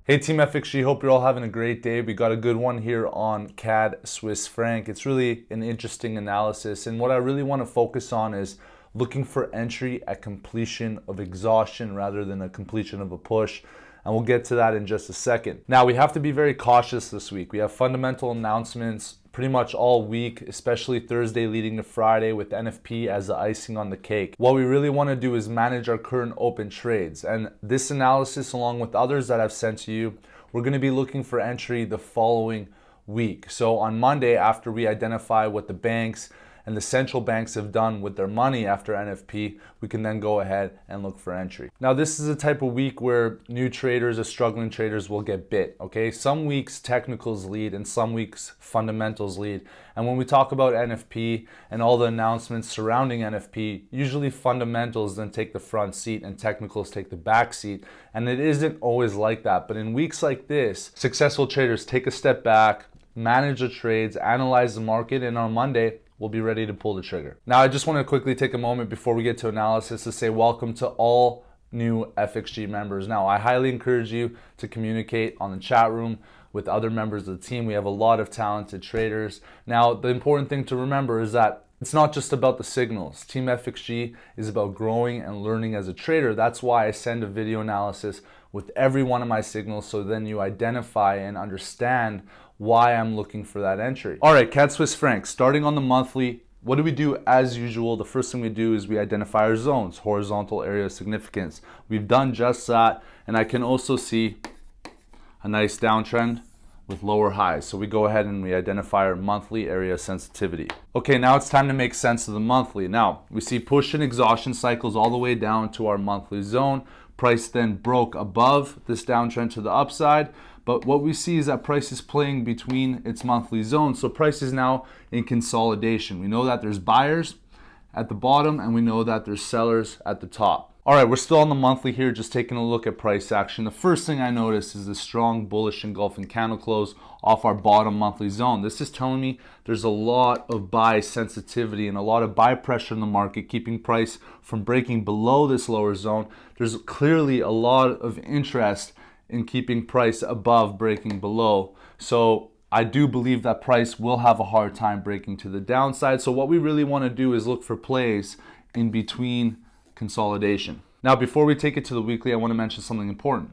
Hey Team FXG, hope you're all having a great day. We got a good one here on CAD Swiss franc. It's really an interesting analysis, and what I really want to focus on is looking for entry at completion of exhaustion rather than a completion of a push. And we'll get to that in just a second. Now, we have to be very cautious this week. We have fundamental announcements pretty much all week, especially Thursday leading to Friday with NFP as the icing on the cake. What we really want to do is manage our current open trades. And this analysis, along with others that I've sent to you, we're going to be looking for entry the following week. So on Monday, after we identify what the banks and the central banks have done with their money after NFP, we can then go ahead and look for entry. Now, this is a type of week where new traders or struggling traders will get bit, okay? Some weeks technicals lead and some weeks fundamentals lead. And when we talk about NFP and all the announcements surrounding NFP, usually fundamentals then take the front seat and technicals take the back seat. And it isn't always like that. But in weeks like this, successful traders take a step back, manage the trades, analyze the market, and on Monday, we'll be ready to pull the trigger. Now, I just want to quickly take a moment before we get to analysis to say welcome to all new FXG members. Now, I highly encourage you to communicate on the chat room with other members of the team. We have a lot of talented traders. Now, the important thing to remember is that it's not just about the signals. Team FXG is about growing and learning as a trader. That's why I send a video analysis with every one of my signals, so then you identify and understand why I'm looking for that entry. All right, CAD Swiss franc, starting on the monthly, what do we do as usual? The first thing we do is we identify our zones, horizontal area of significance. We've done just that, and I can also see a nice downtrend with lower highs. So we go ahead and we identify our monthly area of sensitivity. Okay, now it's time to make sense of the monthly. Now, we see push and exhaustion cycles all the way down to our monthly zone. Price then broke above this downtrend to the upside. But what we see is that price is playing between its monthly zone. So price is now in consolidation. We know that there's buyers at the bottom and we know that there's sellers at the top. All right, we're still on the monthly here, just taking a look at price action. The first thing I notice is the strong bullish engulfing candle close off our bottom monthly zone. This is telling me there's a lot of buy sensitivity and a lot of buy pressure in the market, keeping price from breaking below this lower zone. There's clearly a lot of interest in keeping price above breaking below. So I do believe that price will have a hard time breaking to the downside. So what we really want to do is look for plays in between consolidation. Now, before we take it to the weekly, I want to mention something important.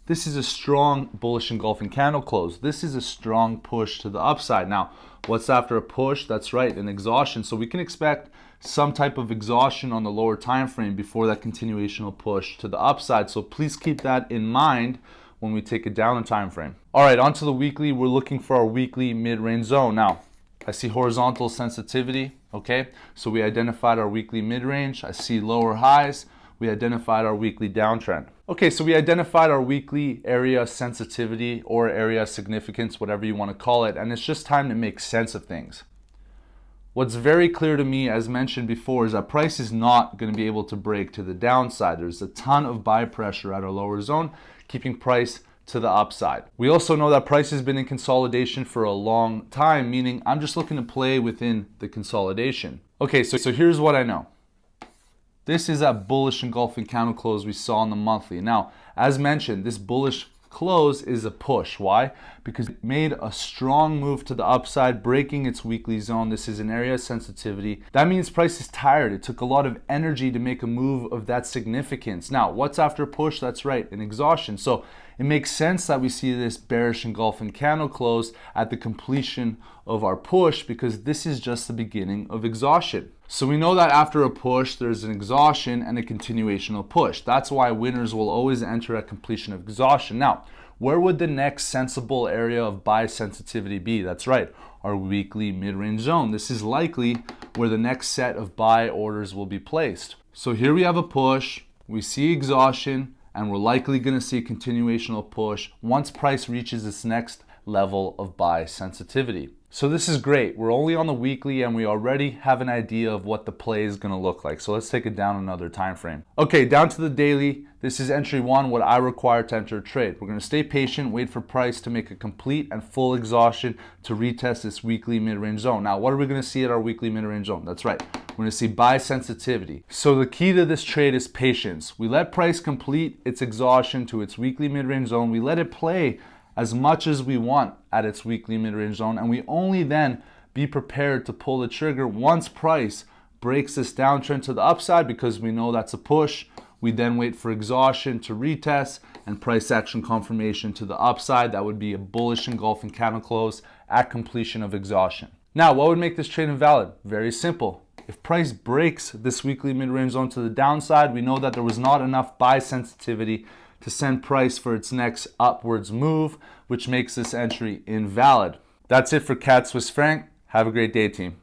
This is a strong bullish engulfing candle close. This is a strong push to the upside. Now, what's after a push? That's right, an exhaustion. So we can expect some type of exhaustion on the lower time frame before that continuational push to the upside. So please keep that in mind when we take it down the time frame. All right, on to the weekly. We're looking for our weekly mid-range zone. Now, I see horizontal sensitivity, okay? So we identified our weekly mid-range. I see lower highs. We identified our weekly downtrend. Okay, so we identified our weekly area sensitivity or area significance, whatever you want to call it, and it's just time to make sense of things. What's very clear to me, as mentioned before, is that price is not going to be able to break to the downside. There's a ton of buy pressure at our lower zone, keeping price to the upside. We also know that price has been in consolidation for a long time, meaning I'm just looking to play within the consolidation. Okay, so here's what I know. This is that bullish engulfing candle close we saw on the monthly. Now, as mentioned, this bullish close is a push. Why? Because it made a strong move to the upside, breaking its weekly zone. This is an area of sensitivity. That means price is tired. It took a lot of energy to make a move of that significance. Now, what's after a push? That's right, an exhaustion. So it makes sense that we see this bearish engulfing candle close at the completion of our push, because this is just the beginning of exhaustion. So we know that after a push, there's an exhaustion and a continuational push. That's why winners will always enter at completion of exhaustion. Now, where would the next sensible area of buy sensitivity be? That's right, our weekly mid-range zone. This is likely where the next set of buy orders will be placed. So here we have a push, we see exhaustion, and we're likely going to see a continuational push once price reaches its next level of buy sensitivity. So this is great. We're only on the weekly and we already have an idea of what the play is going to look like. So let's take it down another time frame. Okay, down to the daily. This is entry one, what I require to enter a trade. We're going to stay patient, wait for price to make a complete and full exhaustion to retest this weekly mid-range zone. Now, what are we going to see at our weekly mid-range zone? That's right. we're going to see buy sensitivity. So the key to this trade is patience. We let price complete its exhaustion to its weekly mid-range zone. We let it play as much as we want at its weekly mid-range zone, and we only then be prepared to pull the trigger once price breaks this downtrend to the upside, because we know that's a push. We then wait for exhaustion to retest and price action confirmation to the upside. That would be a bullish engulfing candle close at completion of exhaustion. Now, what would make this trade invalid? Very simple. If price breaks this weekly mid-range zone to the downside, we know that there was not enough buy sensitivity to send price for its next upwards move, which makes this entry invalid. That's it for CAD Swiss franc. Have a great day, team.